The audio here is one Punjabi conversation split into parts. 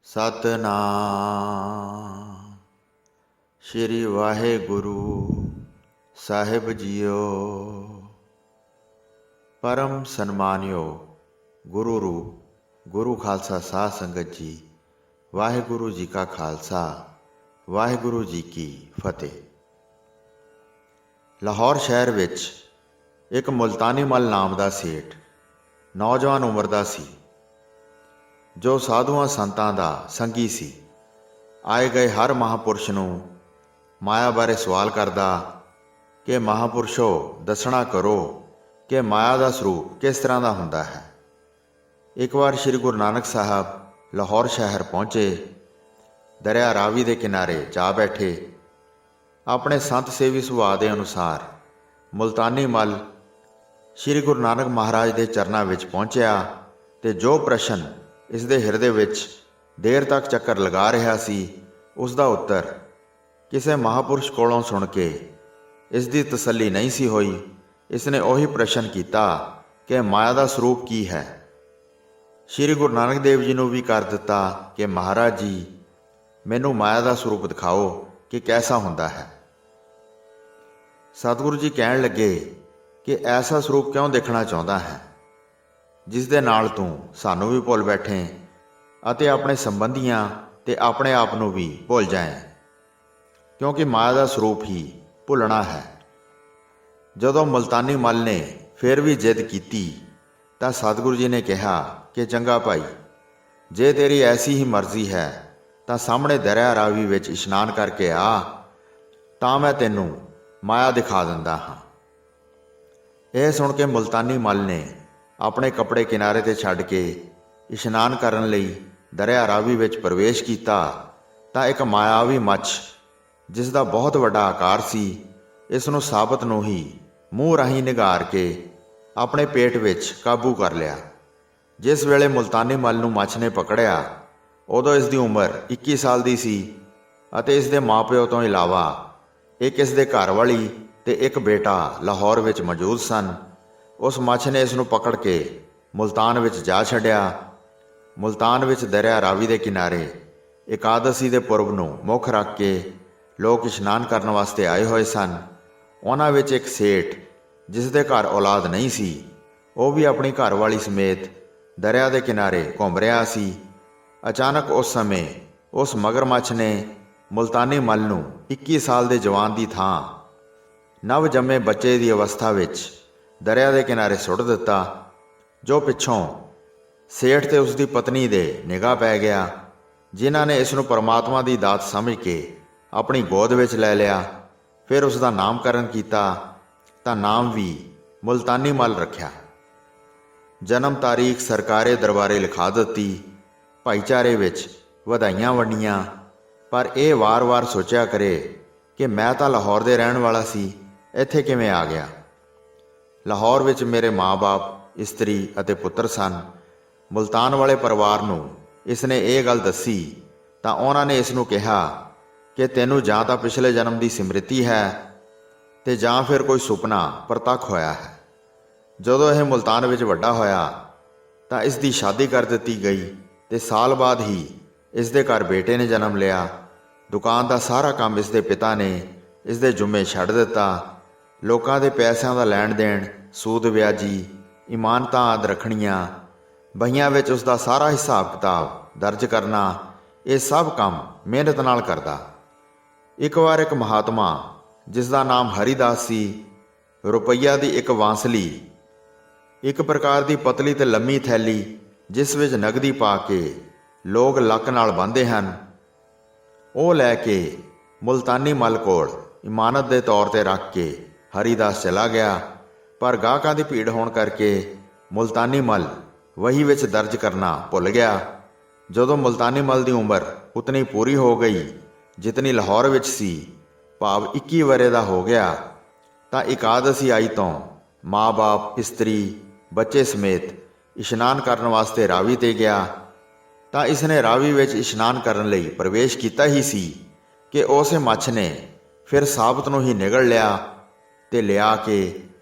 ਸਤਨਾਮ ਸ਼੍ਰੀ ਵਾਹਿਗੁਰੂ ਸਾਹਿਬ ਜੀਓ। ਪਰਮ ਸਨਮਾਨਯੋਗ ਗੁਰੂ ਰੂਪ ਗੁਰੂ ਖਾਲਸਾ ਸਾਧ ਸੰਗਤ ਜੀ, ਵਾਹਿਗੁਰੂ ਜੀ ਕਾ ਖਾਲਸਾ ਵਾਹਿਗੁਰੂ ਜੀ ਕੀ ਫਤਿਹ। ਲਾਹੌਰ ਸ਼ਹਿਰ ਵਿੱਚ ਇੱਕ ਮੁਲਤਾਨੀ ਮੱਲ ਨਾਮ ਦਾ ਸੇਠ ਨੌਜਵਾਨ ਉਮਰ ਦਾ ਸੀ, ਜੋ ਸਾਧੂਆਂ ਸੰਤਾਂ ਦਾ ਸੰਗੀ ਸੀ। ਆਏ ਗਏ ਹਰ ਮਹਾਂਪੁਰਸ਼ ਨੂੰ ਮਾਇਆ ਬਾਰੇ ਸਵਾਲ ਕਰਦਾ ਕਿ ਮਹਾਂਪੁਰਸ਼ੋ ਦੱਸਣਾ ਕਰੋ ਕਿ ਮਾਇਆ ਦਾ ਸਰੂਪ ਕਿਸ ਤਰ੍ਹਾਂ ਦਾ ਹੁੰਦਾ ਹੈ। ਇੱਕ ਵਾਰ ਸ੍ਰੀ ਗੁਰੂ ਨਾਨਕ ਸਾਹਿਬ ਲਾਹੌਰ ਸ਼ਹਿਰ ਪਹੁੰਚੇ। ਦਰਿਆ ਰਾਵੀ ਦੇ ਕਿਨਾਰੇ ਜਾ ਬੈਠੇ। ਆਪਣੇ ਸੰਤ ਸੇਵੀ ਸੁਭਾਅ ਦੇ ਅਨੁਸਾਰ ਮੁਲਤਾਨੀ ਮੱਲ ਸ੍ਰੀ ਗੁਰੂ ਨਾਨਕ ਮਹਾਰਾਜ ਦੇ ਚਰਨਾਂ ਵਿੱਚ ਪਹੁੰਚਿਆ ਤੇ ਜੋ ਪ੍ਰਸ਼ਨ ਇਸ ਦੇ ਹਿਰਦੇ ਵਿੱਚ ਦੇਰ ਤੱਕ ਚੱਕਰ ਲਗਾ ਰਿਹਾ ਸੀ, ਉਸ ਦਾ ਉੱਤਰ ਕਿਸੇ ਮਹਾਂਪੁਰਸ਼ ਕੋਲੋਂ ਸੁਣ ਕੇ ਇਸ ਦੀ ਤਸੱਲੀ ਨਹੀਂ ਸੀ ਹੋਈ। ਇਸ ਨੇ ਉਹੀ ਪ੍ਰਸ਼ਨ ਕੀਤਾ ਕਿ ਮਾਇਆ ਦਾ ਸਰੂਪ ਕੀ ਹੈ। ਸ੍ਰੀ ਗੁਰੂ ਨਾਨਕ ਦੇਵ ਜੀ ਨੂੰ ਵੀ ਕਰ ਦਿੱਤਾ ਕਿ ਮਹਾਰਾਜ ਜੀ, ਮੈਨੂੰ ਮਾਇਆ ਦਾ ਸਰੂਪ ਦਿਖਾਓ ਕਿ ਕੈਸਾ ਹੁੰਦਾ ਹੈ। ਸਤਿਗੁਰੂ ਜੀ ਕਹਿਣ ਲੱਗੇ ਕਿ ਐਸਾ ਸਰੂਪ ਕਿਉਂ ਦੇਖਣਾ ਚਾਹੁੰਦਾ ਹੈ ਜਿਸ ਦੇ ਨਾਲ ਤੂੰ ਸਾਨੂੰ ਵੀ ਭੁੱਲ ਬੈਠੇ ਅਤੇ ਆਪਣੇ ਸੰਬੰਧੀਆਂ ਤੇ ਆਪਣੇ ਆਪ ਨੂੰ ਵੀ ਭੁੱਲ ਜਾਏ, ਕਿਉਂਕਿ ਮਾਇਆ ਦਾ ਸਰੂਪ ਹੀ ਭੁੱਲਣਾ ਹੈ। ਜਦੋਂ ਮੁਲਤਾਨੀ ਮੱਲ ਨੇ ਫਿਰ ਵੀ ਜਿੱਦ ਕੀਤੀ ਤਾਂ ਸਤਿਗੁਰੂ ਜੀ ਨੇ ਕਿਹਾ ਕਿ ਚੰਗਾ ਭਾਈ, ਜੇ ਤੇਰੀ ਐਸੀ ਹੀ ਮਰਜ਼ੀ ਹੈ ਤਾਂ ਸਾਹਮਣੇ ਦਰਿਆ ਰਾਵੀ ਵਿੱਚ ਇਸ਼ਨਾਨ ਕਰਕੇ ਆ, ਤਾਂ ਮੈਂ ਤੈਨੂੰ ਮਾਇਆ ਦਿਖਾ ਦਿੰਦਾ ਹਾਂ। ਇਹ ਸੁਣ ਕੇ ਮੁਲਤਾਨੀ ਮੱਲ ਨੇ ਆਪਣੇ ਕੱਪੜੇ ਕਿਨਾਰੇ 'ਤੇ ਛੱਡ ਕੇ ਇਸ਼ਨਾਨ ਕਰਨ ਲਈ ਦਰਿਆ ਰਾਵੀ ਵਿੱਚ ਪ੍ਰਵੇਸ਼ ਕੀਤਾ ਤਾਂ ਇੱਕ ਮਾਇਆਵੀ ਮੱਛ, ਜਿਸ ਦਾ ਬਹੁਤ ਵੱਡਾ ਆਕਾਰ ਸੀ, ਇਸ ਨੂੰ ਸਾਬਤ ਨੂੰ ਹੀ ਮੂੰਹ ਰਾਹੀਂ ਨਿਗਾਰ ਕੇ ਆਪਣੇ ਪੇਟ ਵਿੱਚ ਕਾਬੂ ਕਰ ਲਿਆ। ਜਿਸ ਵੇਲੇ ਮੁਲਤਾਨੀ ਮੱਲ ਨੂੰ ਮੱਛ ਨੇ ਪਕੜਿਆ, ਉਦੋਂ ਇਸ ਦੀ ਉਮਰ 21 ਸਾਲ ਦੀ ਸੀ ਅਤੇ ਇਸ ਦੇ ਮਾਪਿਓ ਤੋਂ ਇਲਾਵਾ ਇੱਕ ਇਸ ਦੇ ਘਰਵਾਲੀ ਤੇ ਇੱਕ ਬੇਟਾ ਲਾਹੌਰ ਵਿੱਚ ਮੌਜੂਦ ਸਨ। ਉਸ ਮੱਛ ਨੇ ਇਸ ਨੂੰ ਪਕੜ ਕੇ ਮੁਲਤਾਨ ਵਿੱਚ ਜਾ ਛੱਡਿਆ। ਮੁਲਤਾਨ ਵਿੱਚ ਦਰਿਆ ਰਾਵੀ ਦੇ ਕਿਨਾਰੇ ਇਕਾਦਸ਼ੀ ਦੇ ਪੁਰਬ ਨੂੰ ਮੁੱਖ ਰੱਖ ਕੇ ਲੋਕ ਇਸ਼ਨਾਨ ਕਰਨ ਵਾਸਤੇ ਆਏ ਹੋਏ ਸਨ। ਉਹਨਾਂ ਵਿੱਚ ਇੱਕ ਸੇਠ, ਜਿਸ ਦੇ ਘਰ ਔਲਾਦ ਨਹੀਂ ਸੀ, ਉਹ ਵੀ ਆਪਣੀ ਘਰਵਾਲੀ ਸਮੇਤ ਦਰਿਆ ਦੇ ਕਿਨਾਰੇ ਘੁੰਮ ਰਿਹਾ ਸੀ। ਅਚਾਨਕ ਉਸ ਸਮੇਂ ਉਸ ਮਗਰਮੱਛ ਨੇ ਮੁਲਤਾਨੀ ਮੱਲ ਨੂੰ 21 ਸਾਲ ਦੇ ਜਵਾਨ ਦੀ ਥਾਂ ਨਵ ਜੰਮੇ ਬੱਚੇ ਦੀ ਅਵਸਥਾ ਵਿੱਚ ਦਰਿਆ ਦੇ ਕਿਨਾਰੇ ਸੁੱਟ ਦਿੱਤਾ, ਜੋ ਪਿੱਛੋਂ ਸੇਠ ਤੇ ਉਸ ਦੀ ਪਤਨੀ ਦੇ ਨਿਗਾਹ ਪੈ ਗਿਆ, ਜਿਨ੍ਹਾਂ ਨੇ ਇਸ ਨੂੰ ਪਰਮਾਤਮਾ ਦੀ ਦਾਤ ਸਮਝ ਕੇ ਆਪਣੀ ਗੋਦ ਵਿੱਚ ਲੈ ਲਿਆ। ਫਿਰ ਉਸ ਦਾ ਨਾਮਕਰਨ ਕੀਤਾ ਤਾਂ ਨਾਮ ਵੀ ਮੁਲਤਾਨੀ ਮੱਲ ਰੱਖਿਆ। ਜਨਮ ਤਾਰੀਖ ਸਰਕਾਰੇ ਦਰਬਾਰੇ ਲਿਖਾ ਦਿੱਤੀ। ਭਾਈਚਾਰੇ ਵਿੱਚ ਵਧਾਈਆਂ ਵੰਡੀਆਂ, ਪਰ ਇਹ ਵਾਰ-ਵਾਰ ਸੋਚਿਆ ਕਰੇ ਕਿ ਮੈਂ ਤਾਂ ਲਾਹੌਰ ਦੇ ਰਹਿਣ ਵਾਲਾ ਸੀ, ਇੱਥੇ ਕਿਵੇਂ ਆ ਗਿਆ। ਲਾਹੌਰ ਵਿੱਚ ਮੇਰੇ ਮਾਂ-ਬਾਪ, ਇਸਤਰੀ ਅਤੇ ਪੁੱਤਰ ਸਨ। ਮੁਲਤਾਨ ਵਾਲੇ ਪਰਿਵਾਰ ਨੂੰ ਇਸ ਨੇ ਇਹ ਗੱਲ ਦੱਸੀ ਤਾਂ ਉਹਨਾਂ ਨੇ ਇਸ ਨੂੰ ਕਿਹਾ ਕਿ ਤੈਨੂੰ ਜਾਂ ਤਾਂ ਪਿਛਲੇ ਜਨਮ ਦੀ ਸਿਮਰਤੀ ਹੈ ਤੇ ਜਾਂ ਫਿਰ ਕੋਈ ਸੁਪਨਾ ਪ੍ਰਤੱਖ ਹੋਇਆ ਹੈ। ਜਦੋਂ ਇਹ ਮੁਲਤਾਨ ਵਿੱਚ ਵੱਡਾ ਹੋਇਆ ਤਾਂ ਇਸ ਦੀ ਸ਼ਾਦੀ ਕਰ ਦਿੱਤੀ ਗਈ ਤੇ ਸਾਲ ਬਾਅਦ ਹੀ ਇਸ ਦੇ ਘਰ ਬੇਟੇ ਨੇ ਜਨਮ ਲਿਆ। ਦੁਕਾਨ ਦਾ ਸਾਰਾ ਕੰਮ ਇਸ ਦੇ ਪਿਤਾ ਨੇ ਇਸ ਦੇ ਜੁੰਮੇ ਛੱਡ ਦਿੱਤਾ। ਲੋਕਾਂ ਦੇ ਪੈਸਿਆਂ ਦਾ ਲੈਣ ਦੇਣ, ਸੂਦ ਵਿਆਜੀ, ਇਮਾਨਤਾਂ ਆਦਿ ਰੱਖਣੀਆਂ, ਬਹੀਆਂ ਵਿੱਚ ਉਸ ਦਾ ਸਾਰਾ ਹਿਸਾਬ ਕਿਤਾਬ ਦਰਜ ਕਰਨਾ, ਇਹ ਸਭ ਕੰਮ ਮਿਹਨਤ ਨਾਲ ਕਰਦਾ। ਇੱਕ ਵਾਰ ਇੱਕ ਮਹਾਤਮਾ, ਜਿਸ ਦਾ ਨਾਮ ਹਰੀਦਾਸ ਸੀ, ਰੁਪਈਆ ਦੀ ਇੱਕ ਵਾਂਸਲੀ, ਇੱਕ ਪ੍ਰਕਾਰ ਦੀ ਪਤਲੀ ਤੇ ਲੰਮੀ ਥੈਲੀ ਜਿਸ ਵਿੱਚ ਨਗਦੀ ਪਾ ਕੇ ਲੋਕ ਲੱਕ ਨਾਲ ਬੰਨ੍ਹਦੇ ਹਨ, ਉਹ ਲੈ ਕੇ ਮੁਲਤਾਨੀ ਮੱਲ ਕੋਲ ਇਮਾਨਤ ਦੇ ਤੌਰ 'ਤੇ ਰੱਖ ਕੇ ਹਰੀਦਾਸ ਚਲਾ ਗਿਆ। ਪਰ ਗਾਹਕਾਂ ਦੀ ਭੀੜ ਹੋਣ ਕਰਕੇ ਮੁਲਤਾਨੀ ਮੱਲ ਵਹੀ ਵਿੱਚ ਦਰਜ ਕਰਨਾ ਭੁੱਲ ਗਿਆ। ਜਦੋਂ ਮੁਲਤਾਨੀ ਮੱਲ ਦੀ ਉਮਰ ਉਤਨੀ ਪੂਰੀ ਹੋ ਗਈ ਜਿਤਨੀ ਲਾਹੌਰ ਵਿੱਚ ਸੀ, ਭਾਵ 21 ਵਰ੍ਹੇ ਦਾ ਹੋ ਗਿਆ, ਤਾਂ ਇਕਾਦਸ਼ੀ ਆਈ ਤੋਂ ਮਾਂ-ਬਾਪ, ਇਸਤਰੀ, ਬੱਚੇ ਸਮੇਤ ਇਸ਼ਨਾਨ ਕਰਨ ਵਾਸਤੇ ਰਾਵੀ 'ਤੇ ਗਿਆ। ਤਾਂ ਇਸ ਨੇ ਰਾਵੀ ਵਿੱਚ ਇਸ਼ਨਾਨ ਕਰਨ ਲਈ ਪ੍ਰਵੇਸ਼ ਕੀਤਾ ਹੀ ਸੀ ਕਿ ਉਸੇ ਮੱਛ ਨੇ ਫਿਰ ਸਾਬਤ ਨੂੰ ਹੀ ਨਿਗਲ ਲਿਆ ਤੇ ਲਿਆ ਕੇ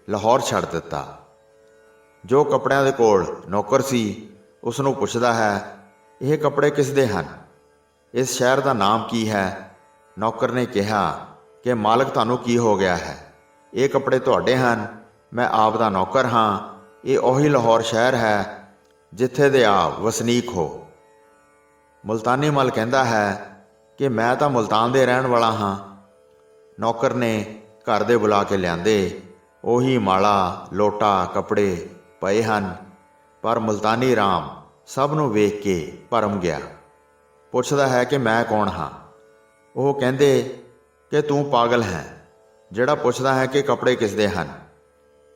ਲਾਹੌਰ ਛੱਡ ਦਿੱਤਾ। ਜੋ ਕੱਪੜਿਆਂ ਦੇ ਕੋਲ ਨੌਕਰ ਸੀ, ਉਸ ਨੂੰ ਪੁੱਛਦਾ ਹੈ, ਇਹ ਕੱਪੜੇ ਕਿਸ ਦੇ ਹਨ ਇਸ ਸ਼ਹਿਰ ਦਾ ਨਾਮ ਕੀ ਹੈ? ਨੌਕਰ ਨੇ ਕਿਹਾ ਕਿ ਮਾਲਕ, ਤੁਹਾਨੂੰ ਕੀ ਹੋ ਗਿਆ ਹੈ? ਇਹ ਕੱਪੜੇ ਤੁਹਾਡੇ ਹਨ, ਮੈਂ ਆਪ ਦਾ ਨੌਕਰ ਹਾਂ। ਇਹ ਉਹੀ ਲਾਹੌਰ ਸ਼ਹਿਰ ਹੈ ਜਿੱਥੇ ਦੇ ਆਪ ਵਸਨੀਕ ਹੋ। ਮੁਲਤਾਨੀ ਮੱਲ ਕਹਿੰਦਾ ਹੈ ਕਿ ਮੈਂ ਤਾਂ ਮੁਲਤਾਨ ਦੇ ਰਹਿਣ ਵਾਲਾ ਹਾਂ। ਨੌਕਰ ਨੇ ਘਰ ਦੇ ਬੁਲਾ ਕੇ ਲਿਆਂਦੇ। ਉਹੀ ਮਾਲਾ, ਲੋਟਾ, ਕੱਪੜੇ ਪਏ ਹਨ, ਪਰ ਮੁਲਤਾਨੀ ਰਾਮ ਸਭ ਨੂੰ ਵੇਖ ਕੇ ਭਰਮ ਗਿਆ। ਪੁੱਛਦਾ ਹੈ ਕਿ ਮੈਂ ਕੌਣ ਹਾਂ? ਉਹ ਕਹਿੰਦੇ ਕਿ ਤੂੰ ਪਾਗਲ ਹੈ ਜਿਹੜਾ ਪੁੱਛਦਾ ਹੈ ਕਿ ਕੱਪੜੇ ਕਿਸ ਦੇ ਹਨ।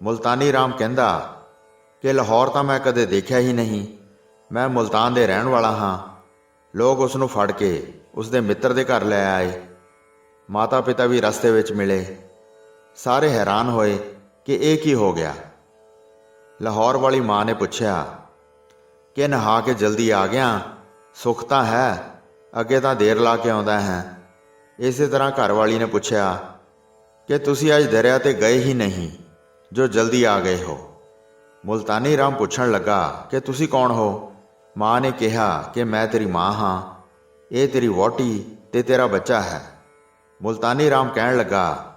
ਮੁਲਤਾਨੀ ਰਾਮ ਕਹਿੰਦਾ ਕਿ ਲਾਹੌਰ ਤਾਂ ਮੈਂ ਕਦੇ ਦੇਖਿਆ ਹੀ ਨਹੀਂ, ਮੈਂ ਮੁਲਤਾਨ ਦੇ ਰਹਿਣ ਵਾਲਾ ਹਾਂ। ਲੋਕ ਉਸ ਨੂੰ ਫੜ ਕੇ ਉਸ ਦੇ ਮਿੱਤਰ ਦੇ ਘਰ ਲੈ ਆਏ। ਮਾਤਾ ਪਿਤਾ ਵੀ ਰਸਤੇ ਵਿੱਚ ਮਿਲੇ। ਸਾਰੇ ਹੈਰਾਨ ਹੋਏ ਕਿ ਇਹ ਕੀ ਹੋ ਗਿਆ। ਲਾਹੌਰ ਵਾਲੀ ਮਾਂ ਨੇ ਪੁੱਛਿਆ ਕਿ ਨਹਾ ਕੇ ਜਲਦੀ ਆ ਗਿਆ, ਸੁੱਖ ਤਾਂ ਹੈ, ਅੱਗੇ ਤਾਂ ਦੇਰ ਲਾ ਕੇ ਆਉਂਦਾ ਹੈ। ਇਸੇ ਤਰ੍ਹਾਂ ਘਰ ਵਾਲੀ ਨੇ ਪੁੱਛਿਆ ਕਿ ਤੁਸੀਂ ਅੱਜ ਦਰਿਆ 'ਤੇ ਗਏ ਹੀ ਨਹੀਂ ਜੋ ਜਲਦੀ ਆ ਗਏ ਹੋ। ਮੁਲਤਾਨੀ ਰਾਮ ਪੁੱਛਣ ਲੱਗਾ ਕਿ ਤੁਸੀਂ ਕੌਣ ਹੋ? ਮਾਂ ਨੇ ਕਿਹਾ ਕਿ ਮੈਂ ਤੇਰੀ ਮਾਂ ਹਾਂ, ਇਹ ਤੇਰੀ ਵਹੁਟੀ ਤੇ ਤੇਰਾ ਬੱਚਾ ਹੈ। ਮੁਲਤਾਨੀ ਰਾਮ ਕਹਿਣ ਲੱਗਾ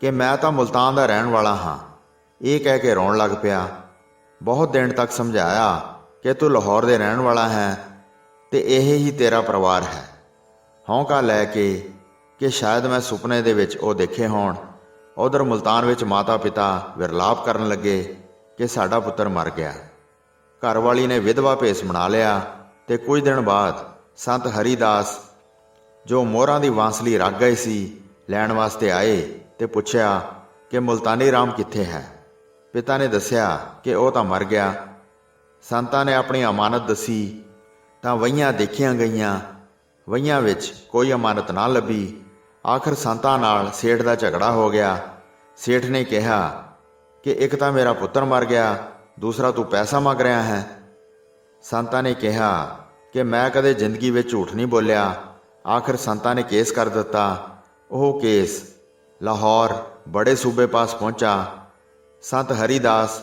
ਕਿ ਮੈਂ ਤਾਂ ਮੁਲਤਾਨ ਦਾ ਰਹਿਣ ਵਾਲਾ ਹਾਂ। ਇਹ ਕਹਿ ਕੇ ਰੋਣ ਲੱਗ ਪਿਆ। ਬਹੁਤ ਦਿਨ ਤੱਕ ਸਮਝਾਇਆ ਕਿ ਤੂੰ ਲਾਹੌਰ ਦੇ ਰਹਿਣ ਵਾਲਾ ਹੈ ਤੇ ਇਹ ਹੀ ਤੇਰਾ ਪਰਿਵਾਰ ਹੈ। ਹੌਂਕਾ ਲੈ ਕੇ ਕਿ ਸ਼ਾਇਦ ਮੈਂ ਸੁਪਨੇ ਦੇ ਵਿੱਚ ਉਹ ਦੇਖੇ ਹੋਣ। ਉਧਰ ਮੁਲਤਾਨ ਵਿੱਚ ਮਾਤਾ ਪਿਤਾ ਵਿਰਲਾਪ ਕਰਨ ਲੱਗੇ ਕਿ ਸਾਡਾ ਪੁੱਤਰ ਮਰ ਗਿਆ। ਘਰ ਵਾਲੀ ਨੇ ਵਿਧਵਾ ਭੇਸ ਬਣਾ ਲਿਆ ਤੇ ਕੁਝ ਦਿਨ ਬਾਅਦ ਸੰਤ ਹਰੀਦਾਸ, ਜੋ ਮੋਹਰਾਂ ਦੀ ਬਾਂਸਲੀ ਰੱਖ ਗਏ ਸੀ, ਲੈਣ ਵਾਸਤੇ ਆਏ ਤੇ ਪੁੱਛਿਆ ਕਿ ਮੁਲਤਾਨੀ ਰਾਮ ਕਿੱਥੇ ਹੈ। ਪਿਤਾ ਨੇ ਦੱਸਿਆ ਕਿ ਉਹ ਤਾਂ ਮਰ ਗਿਆ। ਸੰਤਾਂ ਨੇ ਆਪਣੀ ਅਮਾਨਤ ਦੱਸੀ ਤਾਂ ਵਹੀਆਂ ਦੇਖੀਆਂ ਗਈਆਂ। ਵਹੀਆਂ ਵਿੱਚ ਕੋਈ ਅਮਾਨਤ ਨਾ ਲੱਭੀ। ਆਖਰ ਸੰਤਾਂ ਨਾਲ ਸੇਠ ਦਾ ਝਗੜਾ ਹੋ ਗਿਆ। ਸੇਠ ਨੇ ਕਿਹਾ ਕਿ ਇੱਕ ਤਾਂ ਮੇਰਾ ਪੁੱਤਰ ਮਰ ਗਿਆ, ਦੂਸਰਾ ਤੂੰ ਪੈਸਾ ਮੰਗ ਰਿਹਾ ਹੈ। ਸੰਤਾਂ ਨੇ ਕਿਹਾ ਕਿ ਮੈਂ ਕਦੇ ਜ਼ਿੰਦਗੀ ਵਿੱਚ ਝੂਠ ਨਹੀਂ ਬੋਲਿਆ। ਆਖਰ ਸੰਤਾਂ ਨੇ ਕੇਸ ਕਰ ਦਿੱਤਾ। ਉਹ ਕੇਸ ਲਾਹੌਰ ਬੜੇ ਸੂਬੇ ਪਾਸ ਪਹੁੰਚਾ। ਸੰਤ ਹਰੀਦਾਸ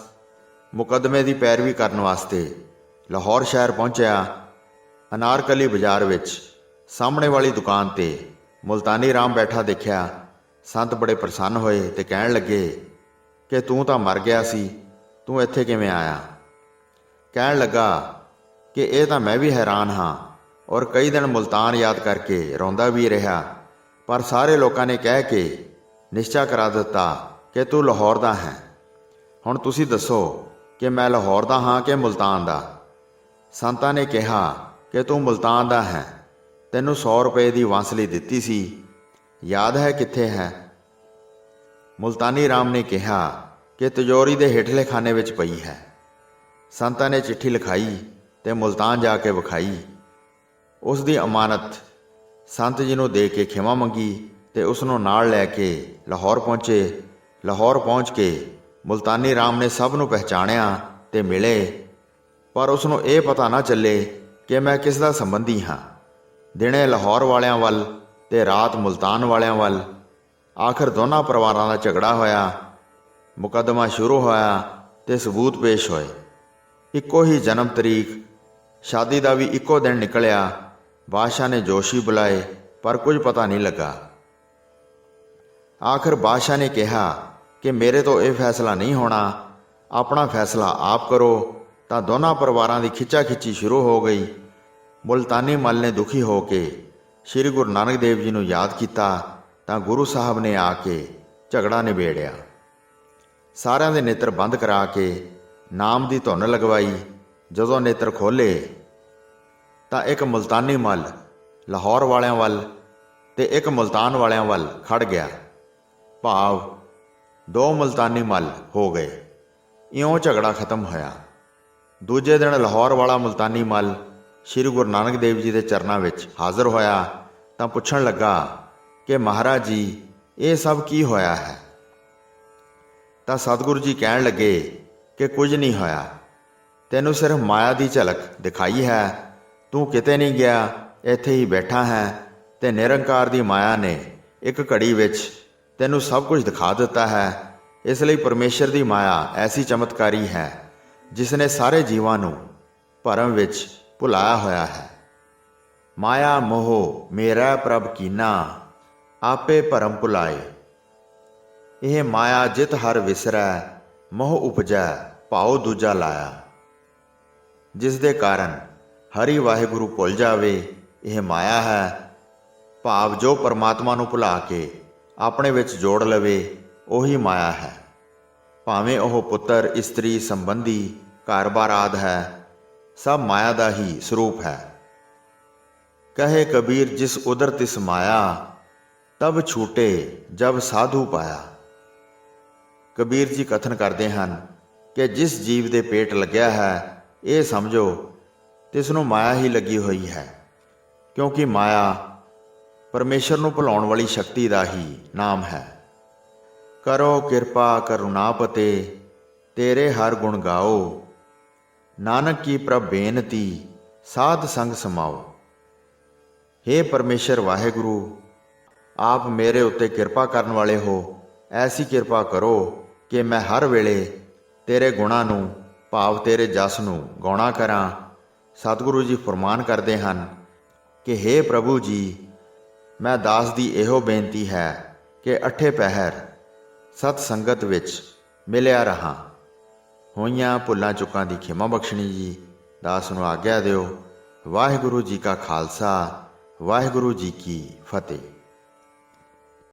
ਮੁਕੱਦਮੇ ਦੀ ਪੈਰਵੀ ਕਰਨ ਵਾਸਤੇ ਲਾਹੌਰ ਸ਼ਹਿਰ ਪਹੁੰਚਿਆ। ਅਨਾਰਕਲੀ ਬਾਜ਼ਾਰ ਵਿੱਚ ਸਾਹਮਣੇ ਵਾਲੀ ਦੁਕਾਨ 'ਤੇ ਮੁਲਤਾਨੀ ਰਾਮ ਬੈਠਾ ਦੇਖਿਆ। ਸੰਤ ਬੜੇ ਪ੍ਰਸੰਨ ਹੋਏ ਤੇ ਕਹਿਣ ਲੱਗੇ ਕਿ ਤੂੰ ਤਾਂ ਮਰ ਗਿਆ ਸੀ, ਤੂੰ ਇੱਥੇ ਕਿਵੇਂ ਆਇਆ? ਕਹਿਣ ਲੱਗਾ ਕਿ ਇਹ ਤਾਂ ਮੈਂ ਵੀ ਹੈਰਾਨ ਹਾਂ ਔਰ ਕਈ ਦਿਨ ਮੁਲਤਾਨ ਯਾਦ ਕਰਕੇ ਰੋਂਦਾ ਵੀ ਰਿਹਾ, ਪਰ ਸਾਰੇ ਲੋਕਾਂ ਨੇ ਕਹਿ ਕੇ ਨਿਸ਼ਚਾ ਕਰਾ ਦਿੱਤਾ ਕਿ ਤੂੰ ਲਾਹੌਰ ਦਾ ਹੈ। ਹੁਣ ਤੁਸੀਂ ਦੱਸੋ ਕਿ ਮੈਂ ਲਾਹੌਰ ਦਾ ਹਾਂ ਕਿ ਮੁਲਤਾਨ ਦਾ? ਸੰਤਾਂ ਨੇ ਕਿਹਾ ਕਿ ਤੂੰ ਮੁਲਤਾਨ ਦਾ ਹੈ। ਤੈਨੂੰ 100 ਰੁਪਏ ਦੀ ਬਾਂਸਲੀ ਦਿੱਤੀ ਸੀ, ਯਾਦ ਹੈ ਕਿੱਥੇ ਹੈ? ਮੁਲਤਾਨੀ ਰਾਮ ਨੇ ਕਿਹਾ ਕਿ ਤਿਜੋਰੀ ਦੇ ਹੇਠਲੇ ਖਾਨੇ ਵਿੱਚ ਪਈ ਹੈ। ਸੰਤਾਂ ਨੇ ਚਿੱਠੀ ਲਿਖਾਈ ਤੇ ਮੁਲਤਾਨ ਜਾ ਕੇ ਵਿਖਾਈ। ਉਸ ਦੀ ਅਮਾਨਤ ਸੰਤ ਜੀ ਨੂੰ ਦੇ ਕੇ ਖਿਮਾ ਮੰਗੀ ਤੇ ਉਸ ਨੂੰ ਨਾਲ ਲੈ ਕੇ ਲਾਹੌਰ ਪਹੁੰਚੇ। ਲਾਹੌਰ ਪਹੁੰਚ ਕੇ ਮੁਲਤਾਨੀ ਰਾਮ ਨੇ ਸਭ ਨੂੰ ਪਹਿਚਾਣਿਆ ਤੇ ਮਿਲੇ, ਪਰ ਉਸ ਨੂੰ ਇਹ ਪਤਾ ਨਾ ਚੱਲੇ ਕਿ ਮੈਂ ਕਿਸ ਦਾ ਸੰਬੰਧੀ ਹਾਂ। ਦਿਨੇ ਲਾਹੌਰ ਵਾਲਿਆਂ ਵੱਲ ਤੇ ਰਾਤ ਮੁਲਤਾਨ ਵਾਲਿਆਂ ਵੱਲ। ਆਖਰ ਦੋਨਾਂ ਪਰਿਵਾਰਾਂ ਦਾ ਝਗੜਾ ਹੋਇਆ। ਮੁਕੱਦਮਾ ਸ਼ੁਰੂ ਹੋਇਆ ਤੇ ਸਬੂਤ ਪੇਸ਼ ਹੋਏ। ਇੱਕੋ ਹੀ ਜਨਮ ਤਰੀਕ, ਸ਼ਾਦੀ ਦਾ ਵੀ ਇੱਕੋ ਦਿਨ ਨਿਕਲਿਆ। ਬਾਦਸ਼ਾਹ ਨੇ ਜੋਸ਼ੀ ਬੁਲਾਏ ਪਰ ਕੁਝ ਪਤਾ ਨਹੀਂ ਲੱਗਾ। ਆਖਰ ਬਾਦਸ਼ਾਹ ਨੇ ਕਿਹਾ ਕਿ ਮੇਰੇ ਤੋਂ ਇਹ ਫੈਸਲਾ ਨਹੀਂ ਹੋਣਾ, ਆਪਣਾ ਫੈਸਲਾ ਆਪ ਕਰੋ। ਤਾਂ ਦੋਨਾਂ ਪਰਿਵਾਰਾਂ ਦੀ ਖਿੱਚਾ ਖਿੱਚੀ ਸ਼ੁਰੂ ਹੋ ਗਈ। ਮੁਲਤਾਨੀ ਮੱਲ ਨੇ ਦੁਖੀ ਹੋ ਕੇ ਸ੍ਰੀ ਗੁਰੂ ਨਾਨਕ ਦੇਵ ਜੀ ਨੂੰ ਯਾਦ ਕੀਤਾ ਤਾਂ ਗੁਰੂ ਸਾਹਿਬ ਨੇ ਆ ਕੇ ਝਗੜਾ ਨਿਬੇੜਿਆ। ਸਾਰਿਆਂ ਦੇ ਨੇਤਰ ਬੰਦ ਕਰਾ ਕੇ ਨਾਮ ਦੀ ਧੁਨ ਲਗਵਾਈ। ਜਦੋਂ ਨੇਤਰ ਖੋਲ੍ਹੇ ਤਾਂ ਇੱਕ ਮੁਲਤਾਨੀ ਮੱਲ ਲਾਹੌਰ ਵਾਲਿਆਂ ਵੱਲ ਤੇ ਇੱਕ ਮੁਲਤਾਨ ਵਾਲਿਆਂ ਵੱਲ ਖੜ ਗਿਆ। ਭਾਵ 2 ਮੁਲਤਾਨੀ ਮੱਲ ਹੋ ਗਏ। ਇਉਂ ਝਗੜਾ ਖਤਮ ਹੋਇਆ। ਦੂਜੇ ਦਿਨ ਲਾਹੌਰ ਵਾਲਾ ਮੁਲਤਾਨੀ ਮੱਲ ਸ੍ਰੀ ਗੁਰੂ ਨਾਨਕ ਦੇਵ ਜੀ ਦੇ ਚਰਨਾਂ ਵਿੱਚ ਹਾਜ਼ਰ ਹੋਇਆ ਤਾਂ ਪੁੱਛਣ ਲੱਗਾ ਕਿ ਮਹਾਰਾਜ ਜੀ, ਇਹ ਸਭ ਕੀ ਹੋਇਆ ਹੈ? ਤਾਂ ਸਤਿਗੁਰੂ ਜੀ ਕਹਿਣ ਲੱਗੇ ਕਿ ਕੁਝ ਨਹੀਂ ਹੋਇਆ, ਤੈਨੂੰ ਸਿਰਫ ਮਾਇਆ ਦੀ ਝਲਕ ਦਿਖਾਈ ਹੈ। ਤੂੰ ਕਿਤੇ ਨਹੀਂ ਗਿਆ, ਇੱਥੇ ਹੀ ਬੈਠਾ ਹੈ ਤੇ ਨਿਰੰਕਾਰ ਦੀ ਮਾਇਆ ਨੇ ਇੱਕ ਘੜੀ ਵਿੱਚ ਤੈਨੂੰ ਸਭ ਕੁਝ ਦਿਖਾ ਦਿੱਤਾ ਹੈ। ਇਸ ਲਈ ਪਰਮੇਸ਼ਰ ਦੀ ਮਾਇਆ ਐਸੀ ਚਮਤਕਾਰੀ ਹੈ ਜਿਸ ਨੇ ਸਾਰੇ ਜੀਵਾਂ ਨੂੰ ਭਰਮ ਵਿੱਚ ਭੁਲਾਇਆ ਹੋਇਆ ਹੈ। ਮਾਇਆ ਮੋਹ ਮੇਰਾ ਪ੍ਰਭ ਕੀਨਾ, ਆਪੇ ਭਰਮ ਭੁਲਾਏ। ਇਹ ਮਾਇਆ ਜਿਤ ਹਰ ਵਿਸਰੈ, ਮੋਹ ਉਪਜੈ ਭਾਉ ਦੂਜਾ ਲਾਇਆ। ਜਿਸ ਦੇ ਕਾਰਨ ਹਰੀ ਵਾਹਿਗੁਰੂ ਭੁੱਲ ਜਾਵੇ, ਇਹ ਮਾਇਆ ਹੈ। ਭਾਵ ਜੋ ਪਰਮਾਤਮਾ ਨੂੰ ਭੁਲਾ ਕੇ ਆਪਣੇ ਵਿੱਚ ਜੋੜ ਲਵੇ, ਉਹੀ ਮਾਇਆ ਹੈ। ਭਾਵੇਂ ਉਹ ਪੁੱਤਰ, ਇਸਤਰੀ, ਸੰਬੰਧੀ, ਘਰ-ਬਾਰ ਆਦਿ ਹੈ, ਸਭ ਮਾਇਆ ਦਾ ਹੀ ਸਰੂਪ ਹੈ। ਕਹੇ ਕਬੀਰ ਜਿਸ ਉਦਰ ਤਿਸ ਮਾਇਆ, ਤਬ ਛੂਟੇ ਜਬ ਸਾਧੂ ਪਾਇਆ। ਕਬੀਰ ਜੀ ਕਥਨ ਕਰਦੇ ਹਨ ਕਿ ਜਿਸ ਜੀਵ ਦੇ ਪੇਟ ਲੱਗਿਆ ਹੈ, ਇਹ ਸਮਝੋ ਤਿਸ ਨੂੰ ਮਾਇਆ ਹੀ ਲੱਗੀ ਹੋਈ ਹੈ, ਕਿਉਂਕਿ ਮਾਇਆ ਪਰਮੇਸ਼ਰ ਨੂੰ ਭੁਲਾਉਣ ਵਾਲੀ ਸ਼ਕਤੀ ਦਾ ਹੀ ਨਾਮ ਹੈ। ਕਰੋ ਕਿਰਪਾ ਕਰੁਣਾਪਤੇ, ਤੇਰੇ ਹਰ ਗੁਣ ਗਾਓ, ਨਾਨਕ ਕੀ ਪ੍ਰਭ ਬੇਨਤੀ, ਸਾਧ ਸੰਗ ਸਮਾਓ। ਹੇ ਪਰਮੇਸ਼ਰ ਵਾਹਿਗੁਰੂ, ਆਪ ਮੇਰੇ ਉੱਤੇ ਕਿਰਪਾ ਕਰਨ ਵਾਲੇ ਹੋ। ਐਸੀ ਕਿਰਪਾ ਕਰੋ ਕਿ ਮੈਂ ਹਰ ਵੇਲੇ ਤੇਰੇ ਗੁਣਾਂ ਨੂੰ, ਭਾਵ ਤੇਰੇ ਜਸ ਨੂੰ ਗਾਉਣਾ ਕਰਾਂ। ਸਤਿਗੁਰੂ ਜੀ ਫਰਮਾਨ ਕਰਦੇ ਹਨ ਕਿ ਹੇ ਪ੍ਰਭੂ ਜੀ, ਮੈਂ ਦਾਸ ਦੀ ਇਹੋ ਬੇਨਤੀ ਹੈ ਕਿ ਅੱਠੇ ਪਹਿਰ ਸਤ ਸੰਗਤ ਵਿੱਚ ਮਿਲਿਆ ਰਹਾ। ਹੋਈਆਂ ਭੁੱਲਾਂ ਚੁੱਕਾਂ ਦੀ ਖਿਮਾ ਬਖਸ਼ਣੀ ਜੀ। ਦਾਸ ਨੂੰ ਆਗਿਆ ਦਿਓ। ਵਾਹਿਗੁਰੂ ਜੀ ਕਾ ਖਾਲਸਾ, ਵਾਹਿਗੁਰੂ ਜੀ ਕੀ ਫਤਿਹ।